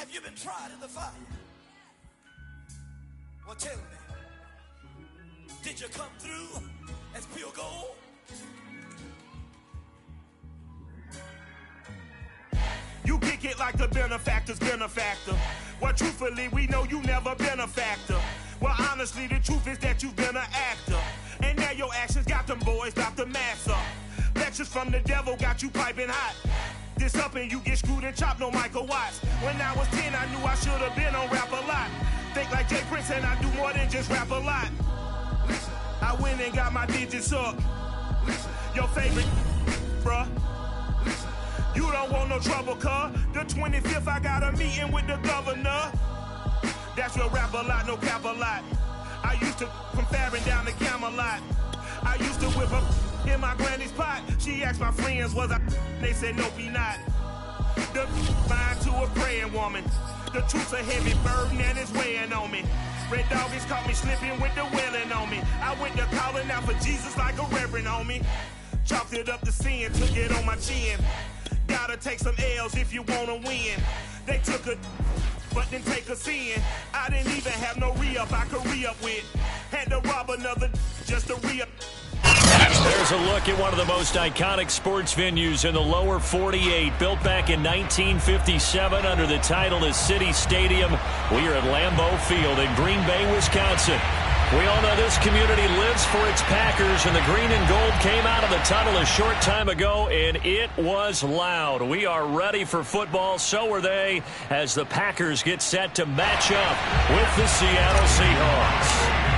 Have you been tried in the fire? Well, tell me, did you come through as pure gold? You kick it like the benefactor's benefactor. Well, truthfully, we know you never been a factor. Well, honestly, the truth is that you've been an actor. And now your actions got them boys about to mass up. Lectures from the devil got you piping hot. This up and you get screwed and chopped, no Michael Watts. When I was 10, I knew I should have been on rap a lot. Think like Jay Prince and I do more than just rap a lot. Listen, I went and got my digits up. Listen, your favorite, bruh. Listen, you don't want no trouble, cuz. The 25th, I got a meeting with the governor. That's real rap a lot, no cap a lot. I used to from Farron down to Camelot. I used to whip up in my granny's pot. She asked my friends, was I? They said, nope, he not. The mind to a praying woman. The truth's a heavy burden and it's weighing on me. Red doggies caught me slipping with the wailing on me. I went to calling out for Jesus like a reverend on me. Chalked it up to sin, took it on my chin. Gotta take some L's if you wanna win. They took a but didn't take a sin. I didn't even have no re-up I could re-up with. Had to rob another just to re-up. There's a look at one of the most iconic sports venues in the lower 48. Built back in 1957 under the title of City Stadium. We are at Lambeau Field in Green Bay, Wisconsin. We all know this community lives for its Packers, and the green and gold came out of the tunnel a short time ago, and it was loud. We are ready for football, so are they, as the Packers get set to match up with the Seattle Seahawks.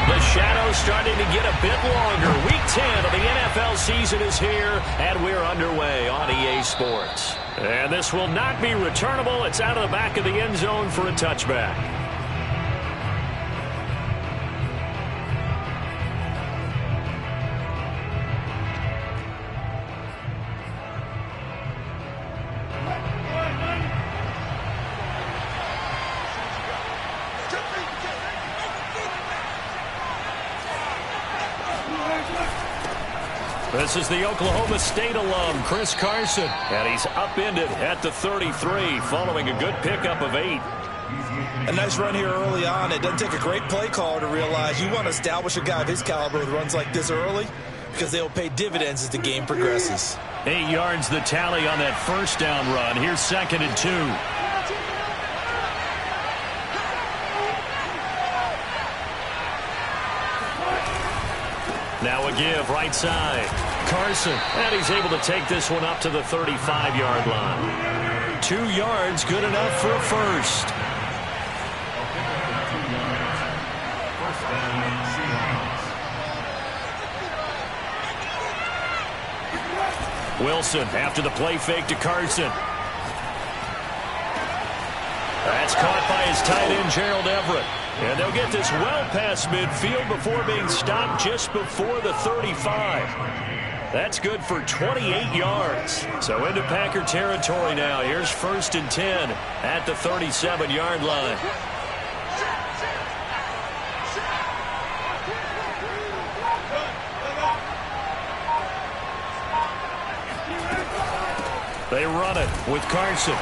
The shadow's starting to get a bit longer. Week 10 of the NFL season is here, and we're underway on EA Sports. And this will not be returnable. It's out of the back of the end zone for a touchback. This is the Oklahoma State alum, Chris Carson, and he's upended at the 33 following a good pickup of 8. A nice run here early on. It doesn't take a great play caller to realize you want to establish a guy of his caliber with runs like this early because they'll pay dividends as the game progresses. 8 yards the tally on that first down run. Here's 2nd and 2. Now a give right side. Carson, and he's able to take this one up to the 35-yard line. 2 yards, good enough for a first. Wilson after the play fake to Carson. That's caught by his tight end, Gerald Everett. And they'll get this well past midfield before being stopped just before the 35. That's good for 28 yards. So into Packer territory now. Here's 1st and 10 at the 37-yard line. They run it with Carson.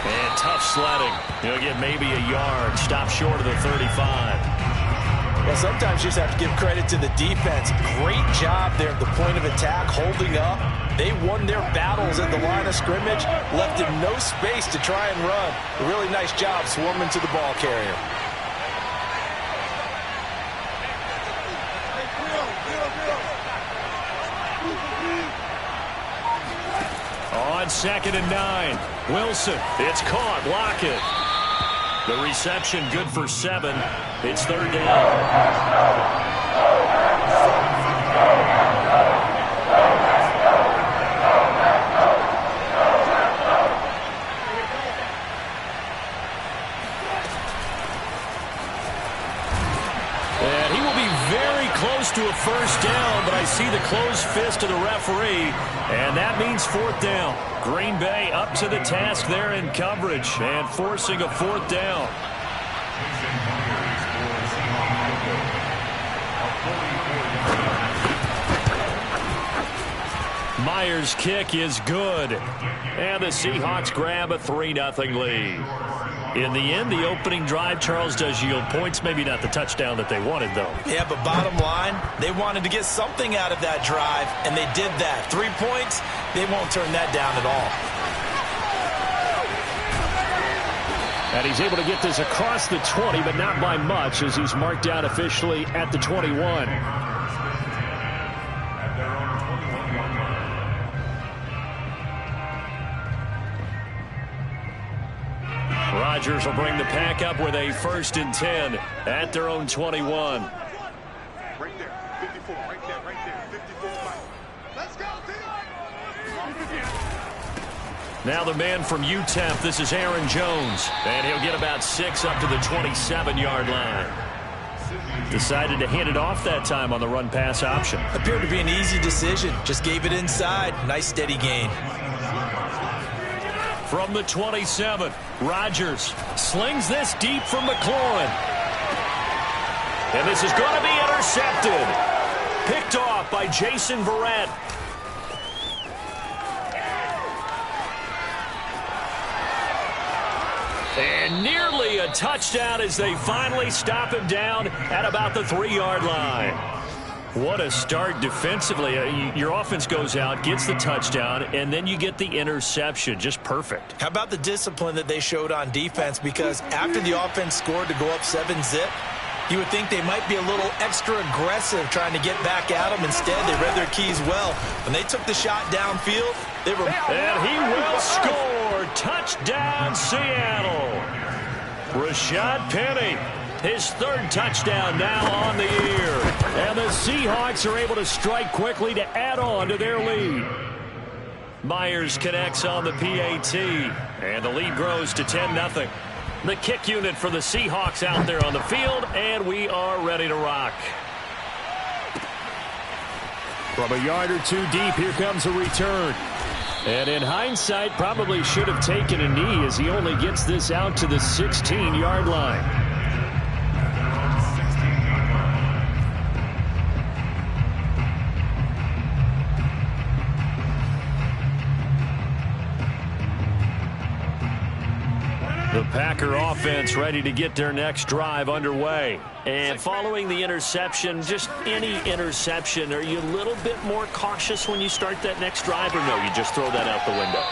And tough sledding. He'll get maybe a yard. Stop short of the 35. Well, sometimes you just have to give credit to the defense. Great job there at the point of attack, holding up. They won their battles at the line of scrimmage, left him no space to try and run. A really nice job swarming to the ball carrier. On 2nd and 9. Wilson, it's caught, Lockett. The reception good for 7. It's 3rd down. And he will be very close to a first down, but I see the closed fist of the referee, and that means 4th down. Green Bay up to the task there in coverage and forcing a 4th down. Myers' kick is good. And the Seahawks grab a 3-0 lead. In the end, the opening drive, Charles, does yield points. Maybe not the touchdown that they wanted, though. Yeah, but bottom line, they wanted to get something out of that drive, and they did that. 3 points, they won't turn that down at all. And he's able to get this across the 20, but not by much, as he's marked out officially at the 21. Rodgers will bring the pack up with a 1st and 10 at their own 21. Right there, 54, right there, 54. Let's go, Now the man from UTEP, this is Aaron Jones, and he'll get about 6 up to the 27-yard line. Decided to hand it off that time on the run-pass option. Appeared to be an easy decision. Just gave it inside. Nice, steady gain. From the 27, Rodgers slings this deep from McLaurin. And this is going to be intercepted. Picked off by Jason Verrett. And nearly a touchdown as they finally stop him down at about the 3-yard line. What a start defensively. Your offense goes out, gets the touchdown, and then you get the interception. Just perfect. How about the discipline that they showed on defense? Because after the offense scored to go up 7-zip, you would think they might be a little extra aggressive trying to get back at them. Instead, they read their keys well. When they took the shot downfield, they were... And he will score. Touchdown, Seattle. Rashad Penny. His 3rd touchdown now on the year. And the Seahawks are able to strike quickly to add on to their lead. Myers connects on the PAT. And the lead grows to 10-0. The kick unit for the Seahawks out there on the field. And we are ready to rock. From a yard or 2 deep, here comes a return. And in hindsight, probably should have taken a knee as he only gets this out to the 16-yard line. The Packer offense ready to get their next drive underway. And following the interception, just any interception, are you a little bit more cautious when you start that next drive, or no, you just throw that out the window?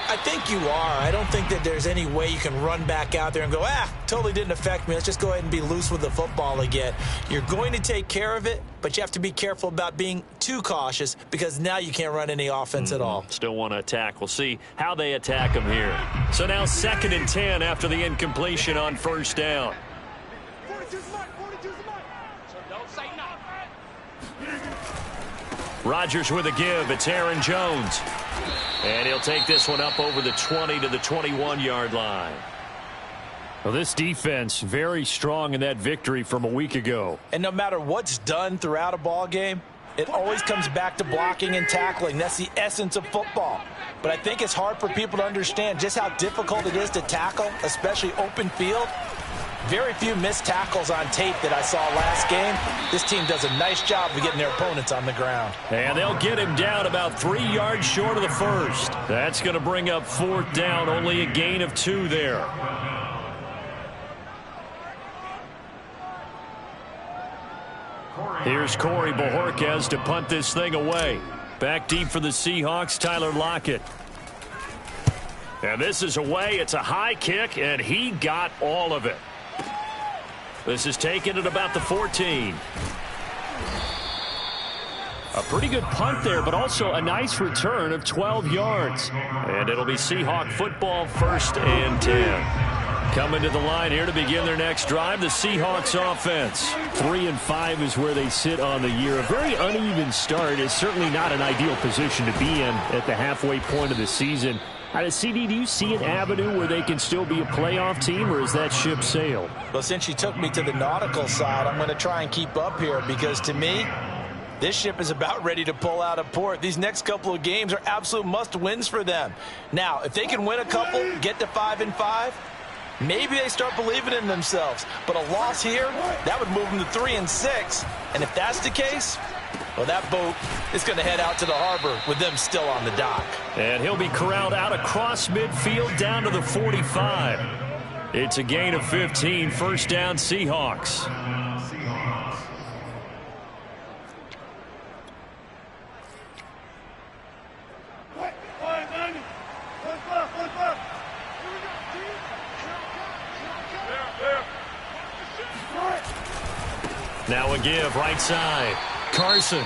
I think you are. I don't think that there's any way you can run back out there and go, totally didn't affect me. Let's just go ahead and be loose with the football again. You're going to take care of it, but you have to be careful about being too cautious because now you can't run any offense at all. Still want to attack. We'll see how they attack them here. So now 2nd and 10 after the incompletion on 1st down. 42's mine, 42's mine. So don't say nothing. Rodgers with a give. It's Aaron Jones. And he'll take this one up over the 20 to the 21-yard line. Well, this defense very strong in that victory from a week ago. And no matter what's done throughout a ball game, it always comes back to blocking and tackling. That's the essence of football. But I think it's hard for people to understand just how difficult it is to tackle, especially open field. Very few missed tackles on tape that I saw last game. This team does a nice job of getting their opponents on the ground. And they'll get him down about 3 yards short of the 1st. That's going to bring up 4th down, only a gain of 2 there. Here's Corey Bojorquez to punt this thing away. Back deep for the Seahawks, Tyler Lockett. And this is away. It's a high kick, and he got all of it. This is taken at about the 14. A pretty good punt there, but also a nice return of 12 yards. And it'll be Seahawk football, 1st and 10. Coming to the line here to begin their next drive, the Seahawks offense. 3-5 is where they sit on the year. A very uneven start is certainly not an ideal position to be in at the halfway point of the season. CD, do you see an avenue where they can still be a playoff team, or is that ship sailed? Well, since you took me to the nautical side, I'm going to try and keep up here because, to me, this ship is about ready to pull out of port. These next couple of games are absolute must-wins for them. Now, if they can win a couple, get to 5-5, maybe they start believing in themselves. But a loss here, that would move them to 3-6. And if that's the case, well, that boat is going to head out to the harbor with them still on the dock. And he'll be corralled out across midfield down to the 45. It's a gain of 15, first down Seahawks. Now a give, right side. Carson.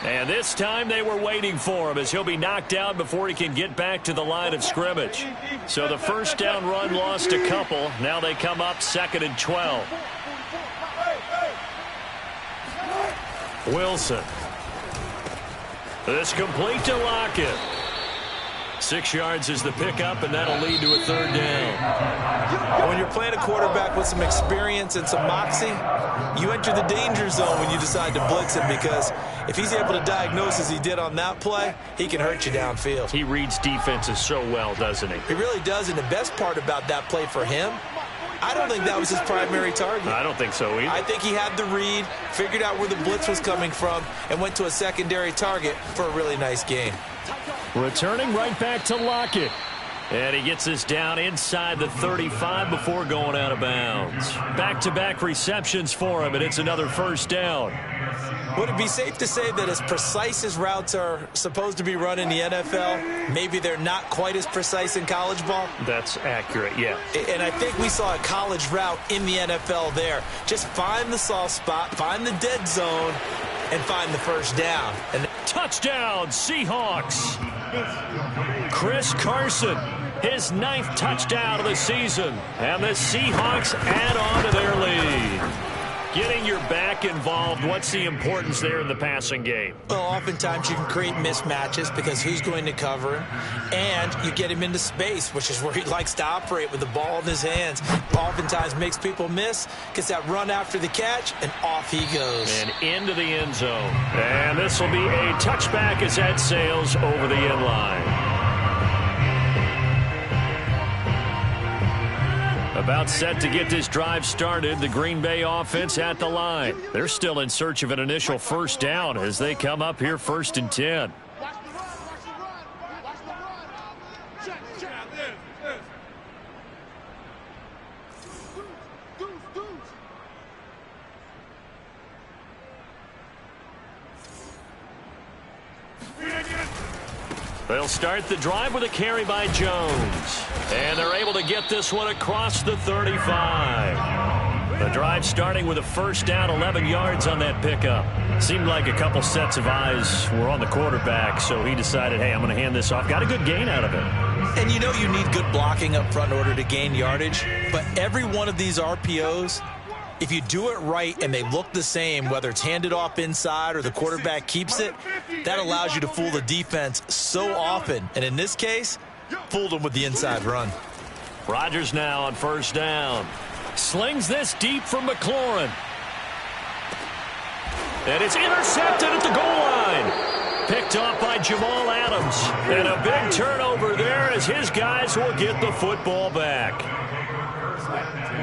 And this time they were waiting for him as he'll be knocked down before he can get back to the line of scrimmage. So the first down run lost a couple. Now they come up 2nd and 12. Wilson. This complete to Lockett. 6 yards is the pickup, and that'll lead to a 3rd down. When you're playing a quarterback with some experience and some moxie, you enter the danger zone when you decide to blitz him, because if he's able to diagnose as he did on that play, he can hurt you downfield. He reads defenses so well, doesn't he? He really does, and the best part about that play for him, I don't think that was his primary target. I don't think so either. I think he had the read, figured out where the blitz was coming from, and went to a secondary target for a really nice gain. Returning right back to Lockett. And he gets this down inside the 35 before going out of bounds. Back-to-back receptions for him, and it's another first down. Would it be safe to say that as precise as routes are supposed to be run in the NFL, maybe they're not quite as precise in college ball? That's accurate, yeah. And I think we saw a college route in the NFL there. Just find the soft spot, find the dead zone, and find the first down. And touchdown, Seahawks. Chris Carson, his 9th touchdown of the season. And the Seahawks add on to their lead. Getting your back involved, what's the importance there in the passing game? Well, oftentimes you can create mismatches because who's going to cover him? And you get him into space, which is where he likes to operate with the ball in his hands. Oftentimes makes people miss, gets that run after the catch, and off he goes. And into the end zone. And this will be a touchback as that sails over the end line. About set to get this drive started, the Green Bay offense at the line. They're still in search of an initial first down as they come up here 1st and 10. They'll start the drive with a carry by Jones. And they're able to get this one across the 35. The drive starting with a first down, 11 yards on that pickup. Seemed like a couple sets of eyes were on the quarterback, so he decided, hey, I'm going to hand this off. Got a good gain out of it. And you know you need good blocking up front in order to gain yardage, but every one of these RPOs, if you do it right and they look the same, whether it's handed off inside or the quarterback keeps it, that allows you to fool the defense so often. And in this case, fooled them with the inside run. Rodgers now on first down. Slings this deep from McLaurin. And it's intercepted at the goal line. Picked off by Jamal Adams. And a big turnover there as his guys will get the football back.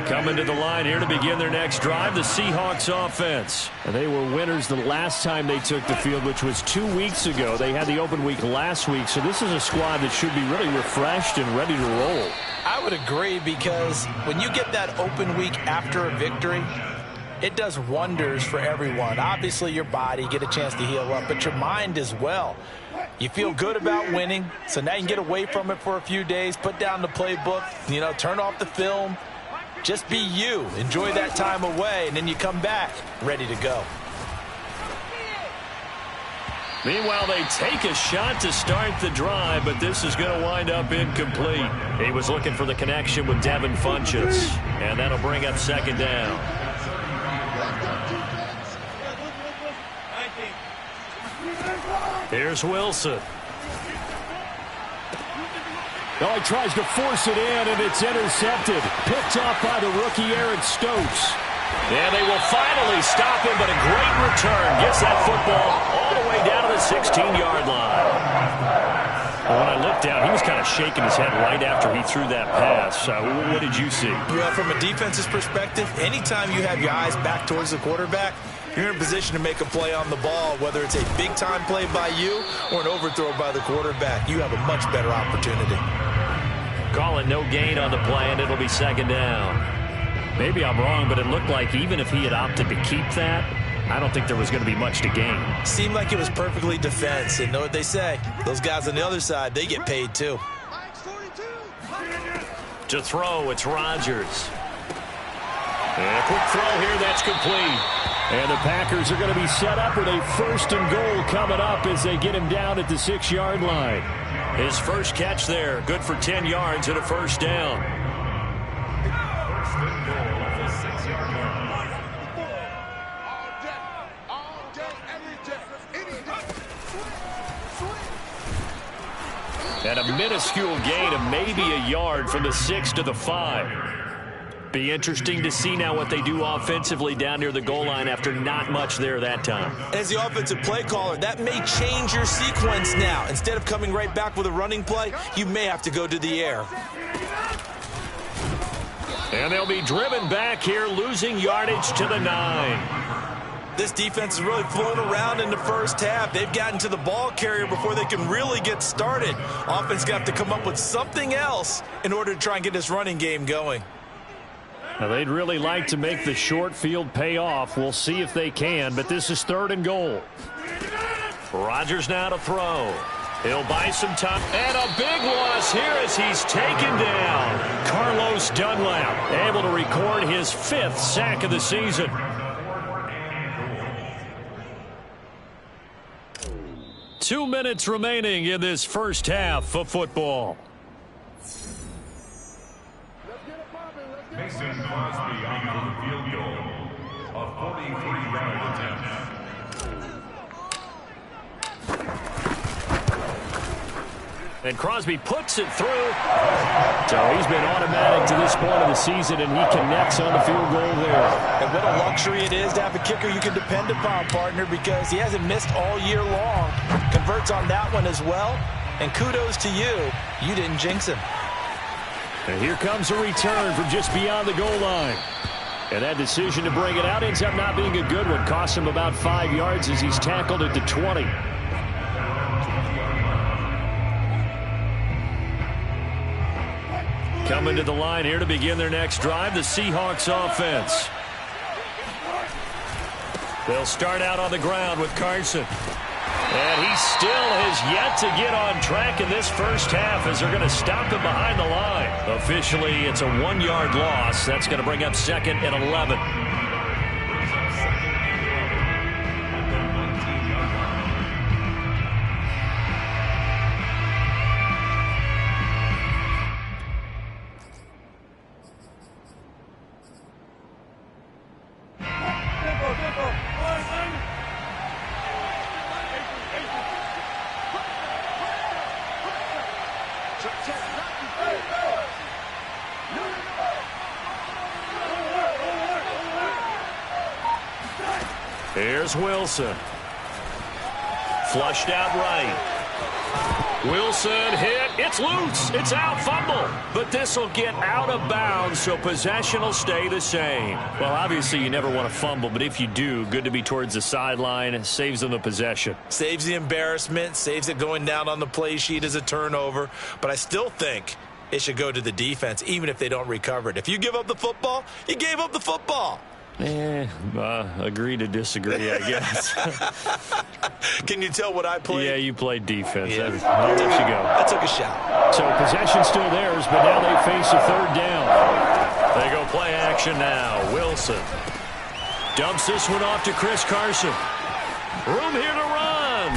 Coming to the line here to begin their next drive, the Seahawks offense. And they were winners the last time they took the field, which was 2 weeks ago. They had the open week last week, so this is a squad that should be really refreshed and ready to roll. I would agree, because when you get that open week after a victory, it does wonders for everyone. Obviously, your body, get a chance to heal up, but your mind as well. You feel good about winning, so now you can get away from it for a few days, put down the playbook, turn off the film. Just be you. Enjoy that time away, and then you come back ready to go. Meanwhile, they take a shot to start the drive, but this is going to wind up incomplete. He was looking for the connection with Devin Funchess, and that'll bring up 2nd down. Here's Wilson. Oh, he tries to force it in, and it's intercepted. Picked off by the rookie Eric Stokes. And they will finally stop him, but a great return. Gets that football all the way down to the 16-yard line. Well, when I looked down, he was kind of shaking his head right after he threw that pass. What did you see? Well, from a defense's perspective, anytime you have your eyes back towards the quarterback, you're in a position to make a play on the ball, whether it's a big-time play by you or an overthrow by the quarterback. You have a much better opportunity. Calling no gain on the play, and it'll be second down. Maybe I'm wrong, but it looked like even if he had opted to keep that, I don't think there was going to be much to gain. Seemed like it was perfectly defense. And know what they say? Those guys on the other side, they get paid too. To throw, it's Rodgers. And a quick throw here, that's complete. And the Packers are going to be set up with a 1st and goal coming up as they get him down at the 6-yard line. His first catch there, good for 10 yards and a first down. And a minuscule gain of maybe a yard from the 6 to the 5. Be interesting to see now what they do offensively down near the goal line after not much there that time. As the offensive play caller, that may change your sequence now. Instead of coming right back with a running play, you may have to go to the air. And they'll be driven back here, losing yardage to the 9. This defense is really flown around in the first half. They've gotten to the ball carrier before they can really get started. Offense got to come up with something else in order to try and get this running game going. Now, they'd really like to make the short field pay off. We'll see if they can, but this is 3rd and goal. Rodgers now to throw. He'll buy some time. And a big loss here as he's taken down. Carlos Dunlap able to record his 5th sack of the season. Two minutes remaining in this first half of football. Mason Crosby on the field goal. A 43-yard attempt. And Crosby puts it through. So he's been automatic to this point of the season, and he connects on the field goal there. And what a luxury it is to have a kicker you can depend upon, partner, because he hasn't missed all year long. Converts on that one as well. And kudos to you. You didn't jinx him. And here comes a return from just beyond the goal line. And that decision to bring it out ends up not being a good one. Costs him about 5 yards as he's tackled at the 20. Coming to the line here to begin their next drive, the Seahawks offense. They'll start out on the ground with Carson. And he still has yet to get on track in this first half as they're going to stop him behind the line. Officially, it's a 1-yard loss. That's going to bring up 2nd and 11. Here's Wilson. Flushed out right. Wilson hit. It's loose. It's out. Fumble. But this will get out of bounds, so possession will stay the same. Well, obviously you never want to fumble, but if you do, good to be towards the sideline. It saves them the possession. Saves the embarrassment. Saves it going down on the play sheet as a turnover. But I still think it should go to the defense, even if they don't recover it. If you give up the football, you gave up the football. Agree to disagree, I guess. Can you tell what I played? Yeah, you played defense. Yeah. I'll let you go. I took a shot. So possession still theirs, but now they face a 3rd down. They go play action now. Wilson dumps this one off to Chris Carson. Room here to run.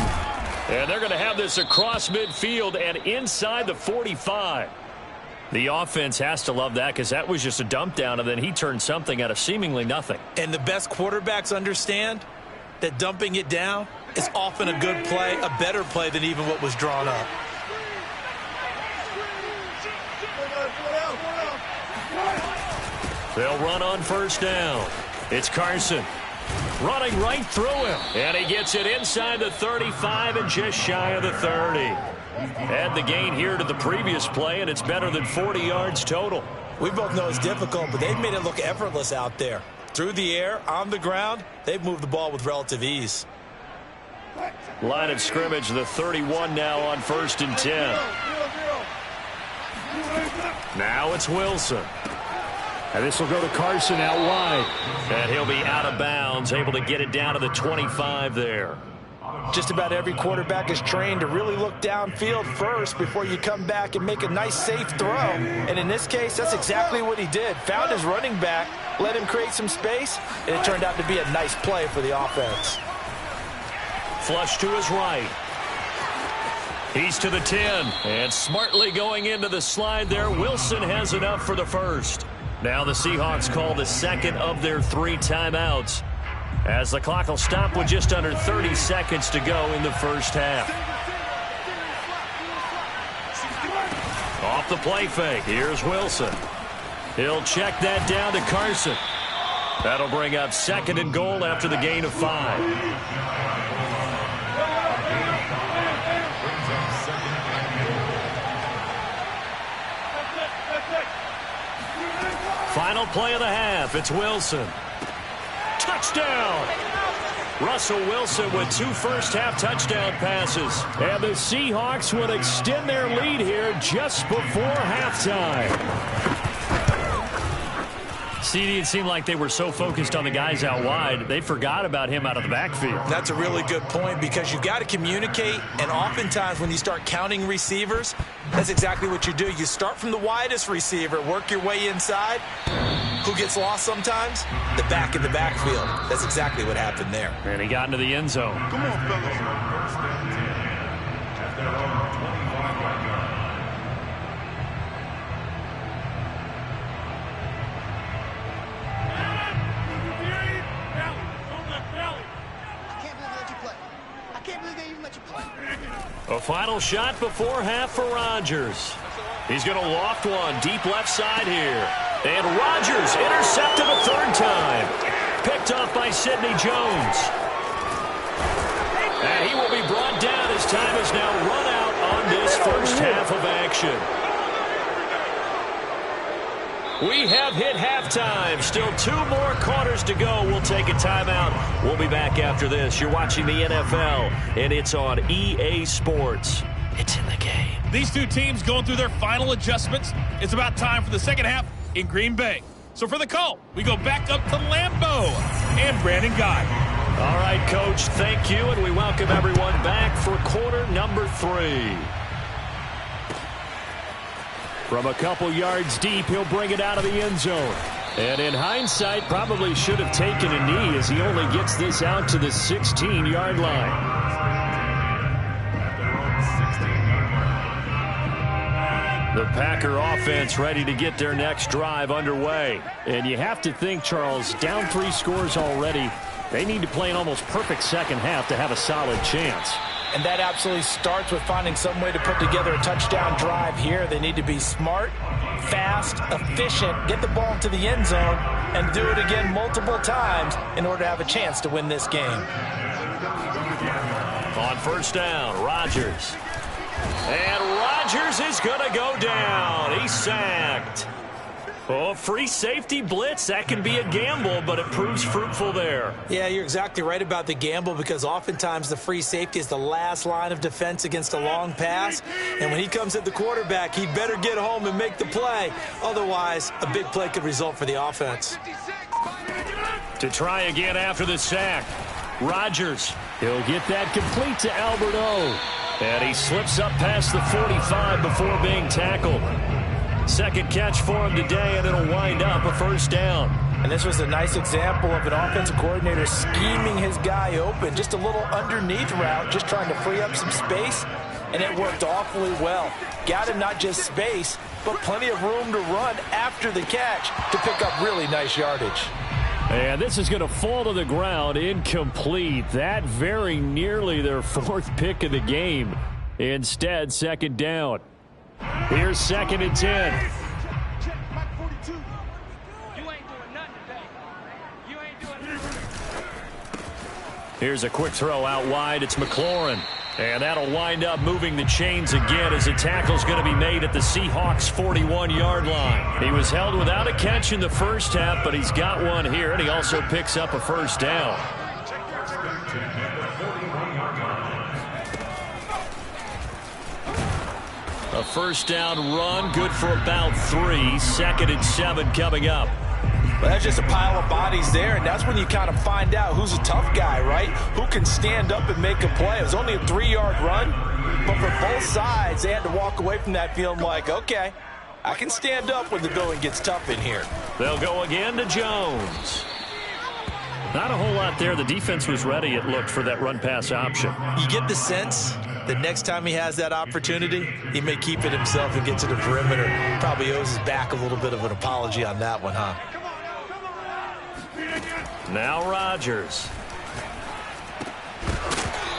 And they're going to have this across midfield and inside the 45. The offense has to love that because that was just a dump down, and then he turned something out of seemingly nothing. And the best quarterbacks understand that dumping it down is often a good play, a better play than even what was drawn up. They'll run on 1st down. It's Carson running right through him. And he gets it inside the 35 and just shy of the 30. Add the gain here to the previous play, and it's better than 40 yards total. We both know it's difficult, but they've made it look effortless out there. Through the air, on the ground, they've moved the ball with relative ease. Line of scrimmage, the 31 now on 1st and 10. Now it's Wilson. And this will go to Carson out wide. And he'll be out of bounds, able to get it down to the 25 there. Just about every quarterback is trained to really look downfield first before you come back and make a nice, safe throw. And in this case, that's exactly what he did. Found his running back, let him create some space, and it turned out to be a nice play for the offense. Flush to his right. He's to the 10. And smartly going into the slide there, Wilson has enough for the first. Now the Seahawks call the second of their 3 timeouts, as the clock will stop with just under 30 seconds to go in the first half. Off the play fake, here's Wilson. He'll check that down to Carson. That'll bring up 2nd and goal after the gain of 5. Final play of the half, it's Wilson. Touchdown! Russell Wilson with 2 first-half touchdown passes. And the Seahawks will extend their lead here just before halftime. CD, it seemed like they were so focused on the guys out wide, they forgot about him out of the backfield. That's a really good point, because you got to communicate, and oftentimes when you start counting receivers, that's exactly what you do. You start from the widest receiver, work your way inside. Who gets lost sometimes? The back in the backfield. That's exactly what happened there. And he got into the end zone. Come on, fellas. At their own 25-yard line. A final shot before half for Rodgers. He's going to loft one deep left side here. And Rodgers intercepted a 3rd time. Picked off by Sidney Jones. And he will be brought down as time is now run out on this first half of action. We have hit halftime. Still 2 more quarters to go. We'll take a timeout. We'll be back after this. You're watching the NFL, and it's on EA Sports. It's in the game. These 2 teams going through their final adjustments. It's about time for the second half in Green Bay. So for the call, we go back up to Lambeau and Brandon Guy. All right, Coach, thank you, and we welcome everyone back for quarter number 3. From a couple yards deep, he'll bring it out of the end zone. And in hindsight, probably should have taken a knee, as he only gets this out to the 16-yard line. The Packer offense ready to get their next drive underway. And you have to think, Charles, down 3 scores already, they need to play an almost perfect second half to have a solid chance. And that absolutely starts with finding some way to put together a touchdown drive here. They need to be smart, fast, efficient, get the ball into the end zone, and do it again multiple times in order to have a chance to win this game. On first down, Rodgers. And Rodgers is going to go down. He's sacked. Oh, free safety blitz. That can be a gamble, but it proves fruitful there. Yeah, you're exactly right about the gamble, because oftentimes the free safety is the last line of defense against a long pass. And when he comes at the quarterback, he better get home and make the play. Otherwise, a big play could result for the offense. To try again after the sack, Rodgers. He'll get that complete to Albert O. And he slips up past the 45 before being tackled. Second catch for him today, and it'll wind up a first down. And this was a nice example of an offensive coordinator scheming his guy open. Just a little underneath route, just trying to free up some space, and it worked awfully well. Got him not just space, but plenty of room to run after the catch to pick up really nice yardage. And this is going to fall to the ground, incomplete. That very nearly their 4th pick of the game. Instead, second down. Here's 2nd and 10. Here's a quick throw out wide. It's McLaurin. And that'll wind up moving the chains again, as a tackle's going to be made at the Seahawks' 41-yard line. He was held without a catch in the first half, but he's got one here, and he also picks up a first down. A first down run, good for about 3. 2nd and 7 coming up. Well, that's just a pile of bodies there, and that's when you kind of find out who's a tough guy, right? Who can stand up and make a play. It was only a 3-yard run, but for both sides, they had to walk away from that feeling like, okay, I can stand up when the going gets tough in here. They'll go again to Jones. Not a whole lot there. The defense was ready, it looked, for that run-pass option. You get the sense that next time he has that opportunity, he may keep it himself and get to the perimeter. Probably owes his back a little bit of an apology on that one, huh? Now Rodgers.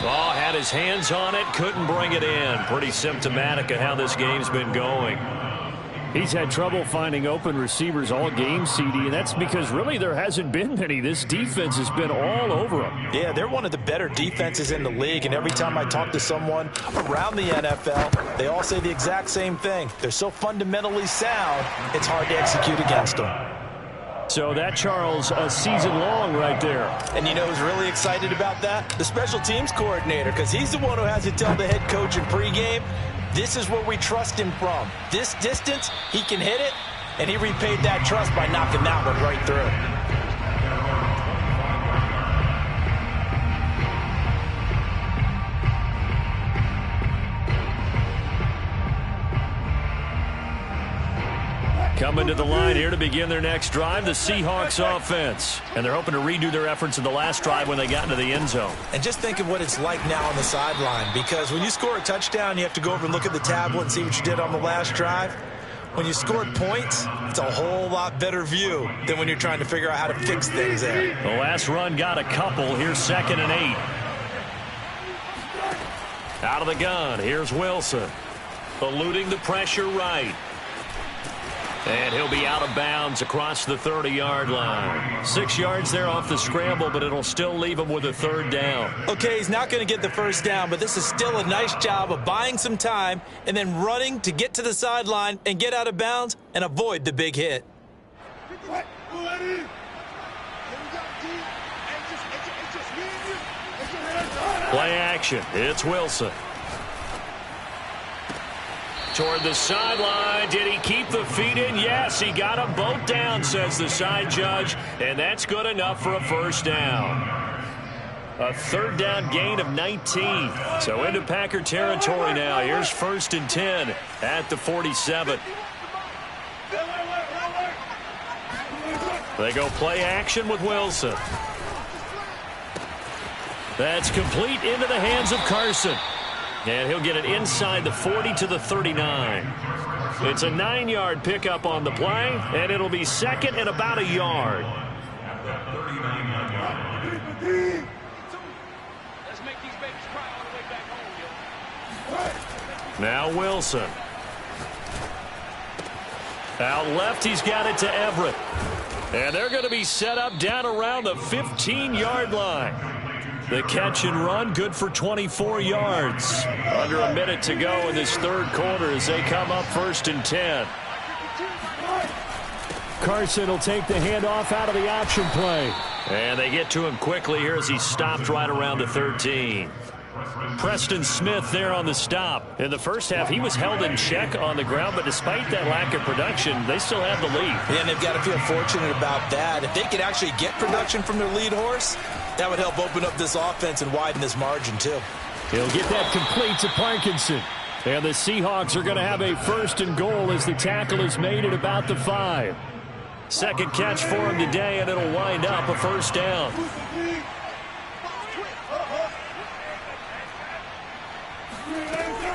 Oh, had his hands on it, couldn't bring it in. Pretty symptomatic of how this game's been going. He's had trouble finding open receivers all game, CD, and that's because really there hasn't been many. This defense has been all over him. Yeah, they're one of the better defenses in the league, and every time I talk to someone around the NFL, they all say the exact same thing. They're so fundamentally sound, it's hard to execute against them. So that, Charles, a season long right there. And you know who's really excited about that? The special teams coordinator, because he's the one who has to tell the head coach in pregame, this is where we trust him from. This distance, he can hit it, and he repaid that trust by knocking that one right through. Coming to the line here to begin their next drive, the Seahawks offense. And they're hoping to redo their efforts in the last drive when they got into the end zone. And just think of what it's like now on the sideline, because when you score a touchdown, you have to go over and look at the tablet and see what you did on the last drive. When you scored points, it's a whole lot better view than when you're trying to figure out how to fix things there. The last run got a couple. Here's 2nd and 8. Out of the gun, here's Wilson. Eluding the pressure right. And he'll be out of bounds across the 30-yard line. 6 yards there off the scramble, but it'll still leave him with a 3rd down. Okay, he's not going to get the 1st down, but this is still a nice job of buying some time and then running to get to the sideline and get out of bounds and avoid the big hit. Play action. It's Wilson. Toward the sideline. Did he keep the feet in? Yes, he got them both down, says the side judge, and that's good enough for a 1st down. A 3rd down gain of 19. So into Packer territory now. Here's 1st and 10 at the 47. They go play action with Wilson. That's complete into the hands of Carson. And he'll get it inside the 40 to the 39. It's a 9-yard pickup on the play, and it'll be 2nd and about a yard. Now Wilson. Out left, he's got it to Everett. And they're going to be set up down around the 15-yard line. The catch and run, good for 24 yards. Under a minute to go in this 3rd quarter as they come up 1st and 10. Carson will take the handoff out of the option play. And they get to him quickly here as he stopped right around the 13. Preston Smith there on the stop. In the first half, he was held in check on the ground, but despite that lack of production, they still have the lead. Yeah, and they've got to feel fortunate about that. If they could actually get production from their lead horse, that would help open up this offense and widen this margin, too. He'll get that complete to Parkinson. And the Seahawks are going to have a 1st and goal as the tackle is made at about the 5. 2nd catch for him today, and it'll wind up a 1st down.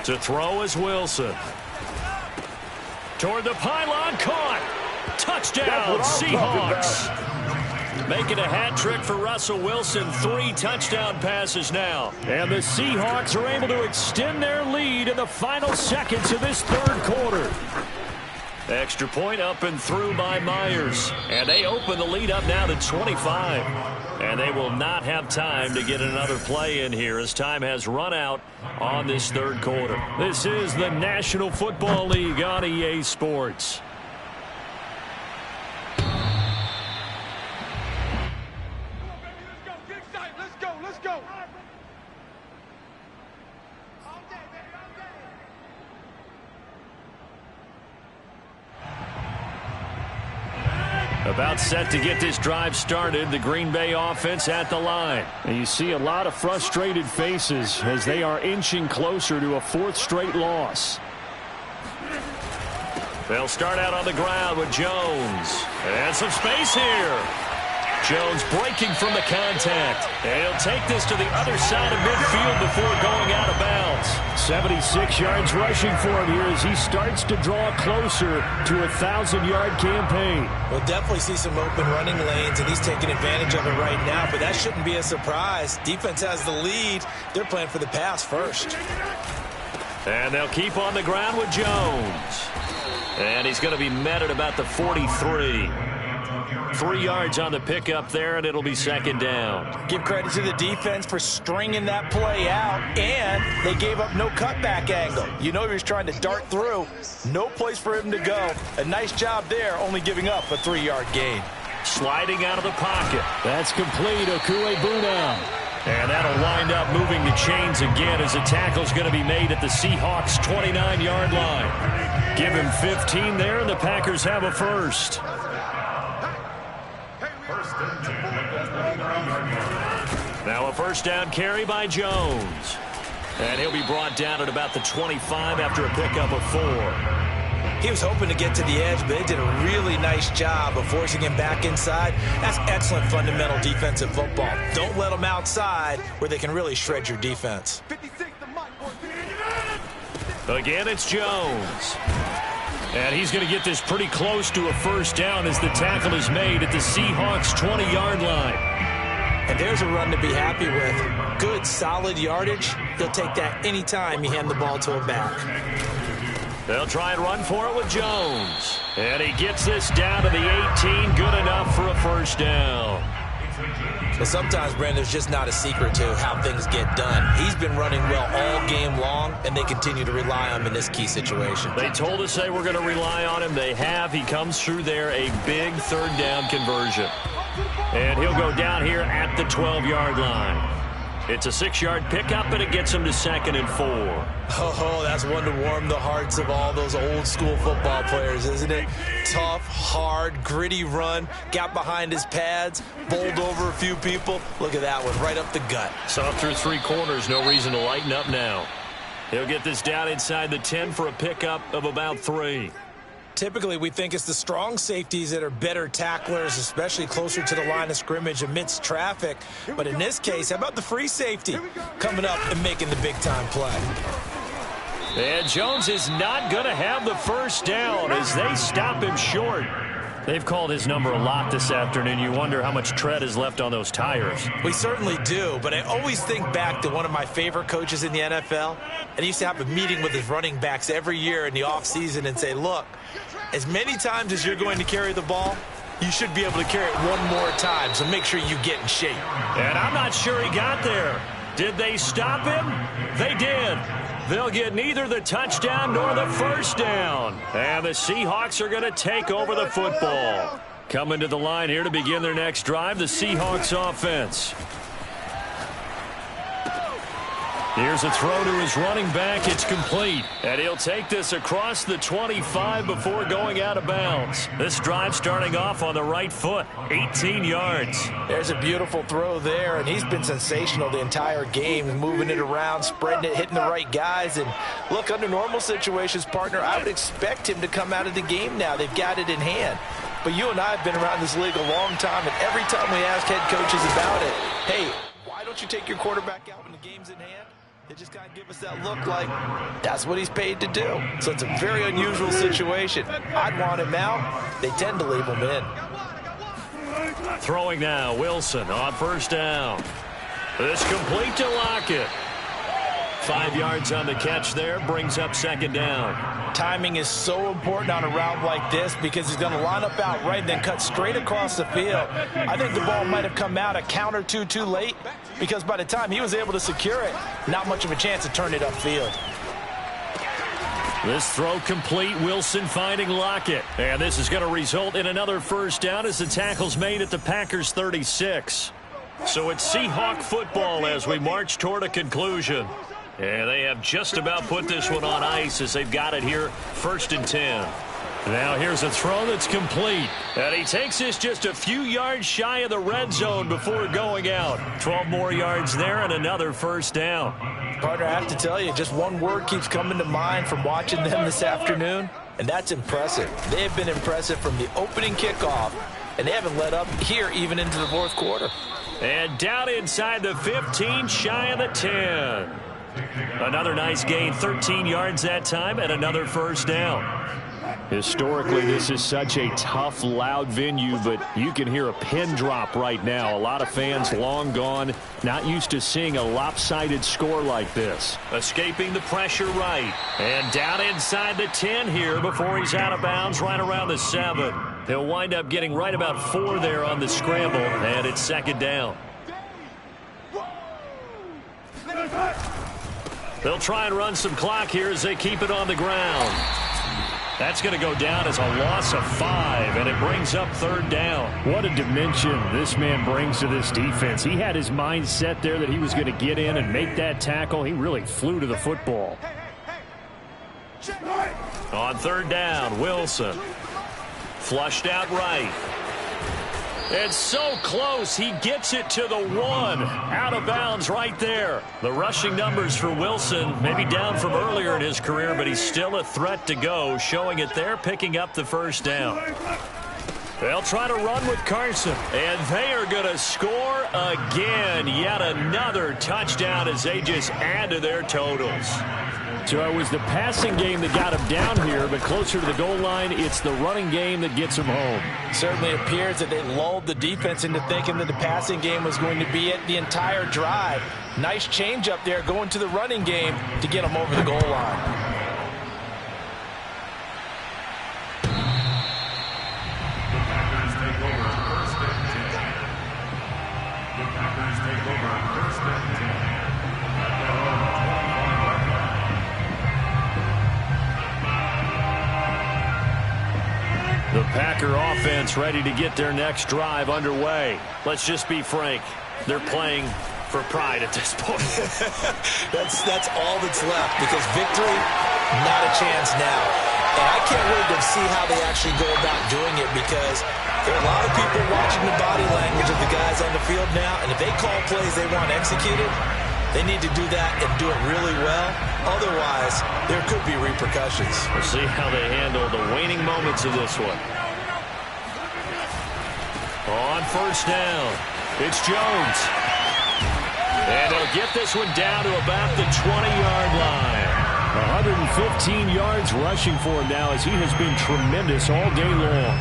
To throw is Wilson. Toward the pylon, caught. Touchdown, Seahawks. Making a hat trick for Russell Wilson. 3 touchdown passes now. And the Seahawks are able to extend their lead in the final seconds of this 3rd quarter. Extra point up and through by Myers. And they open the lead up now to 25. And they will not have time to get another play in here as time has run out on this 3rd quarter. This is the National Football League on EA Sports. About set to get this drive started. The Green Bay offense at the line. And you see a lot of frustrated faces as they are inching closer to a 4th straight loss. They'll start out on the ground with Jones. And some space here. Jones breaking from the contact. And he'll take this to the other side of midfield before going out of bounds. 76 yards rushing for him here as he starts to draw closer to a 1,000-yard campaign. We'll definitely see some open running lanes, and he's taking advantage of it right now, but that shouldn't be a surprise. Defense has the lead. They're playing for the pass first. And they'll keep on the ground with Jones. And he's going to be met at about the 43. 3 yards on the pickup there, and it'll be 2nd down. Give credit to the defense for stringing that play out, and they gave up no cutback angle. You know he was trying to dart through. No place for him to go. A nice job there, only giving up a 3-yard gain. Sliding out of the pocket. That's complete. Okuegbuna. And that'll wind up moving the chains again as the tackle's going to be made at the Seahawks' 29-yard line. Give him 15 there, and the Packers have a first. Now a first down carry by Jones. And he'll be brought down at about the 25 after a pickup of 4. He was hoping to get to the edge, but they did a really nice job of forcing him back inside. That's excellent fundamental defensive football. Don't let them outside where they can really shred your defense. Again, it's Jones. And he's going to get this pretty close to a first down as the tackle is made at the Seahawks' 20-yard line. And there's a run to be happy with. Good, solid yardage. He'll take that anytime you hand the ball to a back. They'll try and run for it with Jones. And he gets this down to the 18. Good enough for a first down. But sometimes, Brandon, there's just not a secret to how things get done. He's been running well all game long, and they continue to rely on him in this key situation. They told us they were going to rely on him. They have. He comes through there, a big 3rd down conversion. And he'll go down here at the 12-yard line. It's a 6-yard pickup, and it gets him to 2nd and 4. Oh, that's one to warm the hearts of all those old-school football players, isn't it? Tough, hard, gritty run, got behind his pads, bowled over a few people. Look at that one, right up the gut. Soft through 3 corners, no reason to lighten up now. He'll get this down inside the 10 for a pickup of about 3. Typically, we think it's the strong safeties that are better tacklers, especially closer to the line of scrimmage amidst traffic. But in this case, how about the free safety coming up and making the big-time play? And Jones is not going to have the first down as they stop him short. They've called his number a lot this afternoon. You wonder how much tread is left on those tires. We certainly do, but I always think back to one of my favorite coaches in the NFL. And he used to have a meeting with his running backs every year in the offseason and say, look, as many times as you're going to carry the ball, you should be able to carry it one more time, so make sure you get in shape. And I'm not sure he got there. Did they stop him? They did. They'll get neither the touchdown nor the first down. And the Seahawks are going to take over the football. Coming to the line here to begin their next drive, the Seahawks offense. Here's a throw to his running back. It's complete. And he'll take this across the 25 before going out of bounds. This drive starting off on the right foot. 18 yards. There's a beautiful throw there, and he's been sensational the entire game, moving it around, spreading it, hitting the right guys. And look, under normal situations, partner, I would expect him to come out of the game now. They've got it in hand. But you and I have been around this league a long time, and every time we ask head coaches about it, hey, why don't you take your quarterback out when the game's in hand? They just kind of give us that look like that's what he's paid to do. So it's a very unusual situation. I'd want him out. They tend to leave him in. Throwing now, Wilson on first down. This complete to Lockett. 5 yards on the catch there, brings up 2nd down. Timing is so important on a route like this because he's going to line up out right and then cut straight across the field. I think the ball might have come out a count or two too late because by the time he was able to secure it, not much of a chance to turn it upfield. This throw complete, Wilson finding Lockett. And this is going to result in another first down as the tackle's made at the Packers' 36. So it's Seahawk football as we march toward a conclusion. And they have just about put this one on ice as they've got it here, 1st and 10. Now here's a throw that's complete. And he takes this just a few yards shy of the red zone before going out. 12 more yards there and another first down. Partner, I have to tell you, just one word keeps coming to mind from watching them this afternoon, and that's impressive. They have been impressive from the opening kickoff, and they haven't let up here even into the fourth quarter. And down inside the 15, shy of the 10. Another nice gain, 13 yards that time, and another first down. Historically, this is such a tough, loud venue, but you can hear a pin drop right now. A lot of fans long gone, not used to seeing a lopsided score like this. Escaping the pressure right. And down inside the 10 here before he's out of bounds right around the 7. He'll wind up getting right about 4 there on the scramble, and it's second down. They'll try and run some clock here as they keep it on the ground. That's going to go down as a loss of 5, and it brings up third down. What a dimension this man brings to this defense. He had his mind set there that he was going to get in and make that tackle. He really flew to the football. On third down, Wilson. Flushed out right. It's so close, he gets it to the 1. Out of bounds right there. The rushing numbers for Wilson, maybe down from earlier in his career, but he's still a threat to go, showing it there, picking up the first down. They'll try to run with Carson, and they are going to score again. Yet another touchdown as they just add to their totals. So it was the passing game that got him down here, but closer to the goal line, it's the running game that gets him home. Certainly appears that they lulled the defense into thinking that the passing game was going to be it the entire drive. Nice change up there going to the running game to get him over the goal line. The Packer offense ready to get their next drive underway. Let's just be frank. They're playing for pride at this point. That's all that's left, because victory, not a chance now. And I can't wait to see how they actually go about doing it, because there are a lot of people watching the body language of the guys on the field now, and if they call plays they want executed, they need to do that and do it really well. Otherwise, there could be repercussions. We'll see how they handle the waning moments of this one. On first down, it's Jones. And they'll get this one down to about the 20-yard line. 115 yards rushing for him now, as he has been tremendous all day long.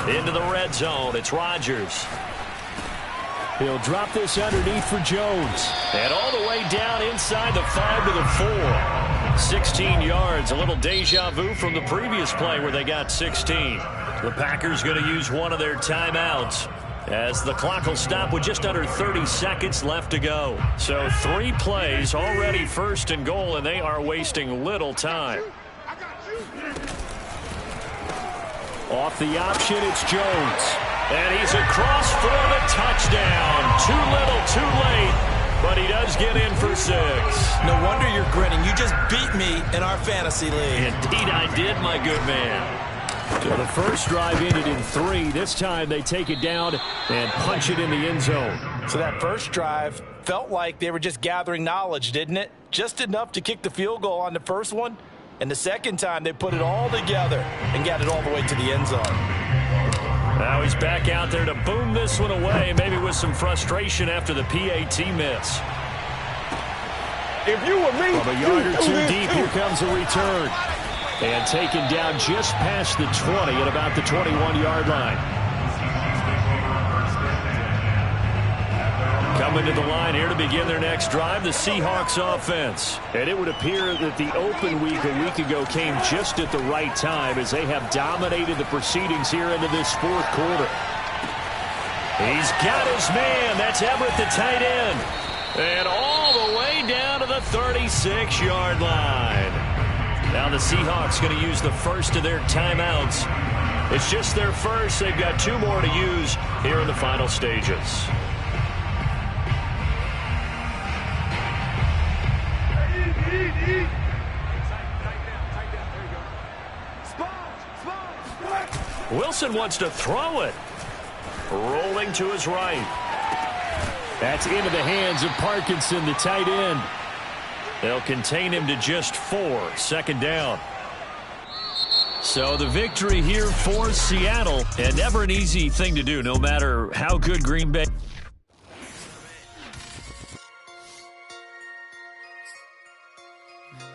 Into the red zone, it's Rodgers. He'll drop this underneath for Jones. And all the way down inside the 5 to the 4. 16 yards, a little deja vu from the previous play where they got 16. The Packers going to use one of their timeouts, as the clock will stop with just under 30 seconds left to go. So 3 plays, already first and goal, and they are wasting little time. Off the option, it's Jones. And he's across for the touchdown. Too little, too late, but he does get in for 6. No wonder you're grinning. You just beat me in our fantasy league. Indeed I did, my good man. So the first drive ended in 3. This time they take it down and punch it in the end zone. So that first drive felt like they were just gathering knowledge, didn't it? Just enough to kick the field goal on the first one. And the second time they put it all together and got it all the way to the end zone. Now he's back out there to boom this one away, maybe with some frustration after the PAT miss. If you were me, from a yard or 2 deep, here comes a return. And taken down just past the 20 at about the 21-yard line. Coming to the line here to begin their next drive, the Seahawks offense. And it would appear that the open week a week ago came just at the right time, as they have dominated the proceedings here into this fourth quarter. He's got his man. That's Everett, the tight end. And all the way down to the 36-yard line. Now the Seahawks going to use the first of their timeouts. It's just their first. They've got 2 more to use here in the final stages. Wilson wants to throw it. Rolling to his right. That's into the hands of Parkinson, the tight end. They'll contain him to just 4. Second down. So the victory here for Seattle, and never an easy thing to do, no matter how good Green Bay.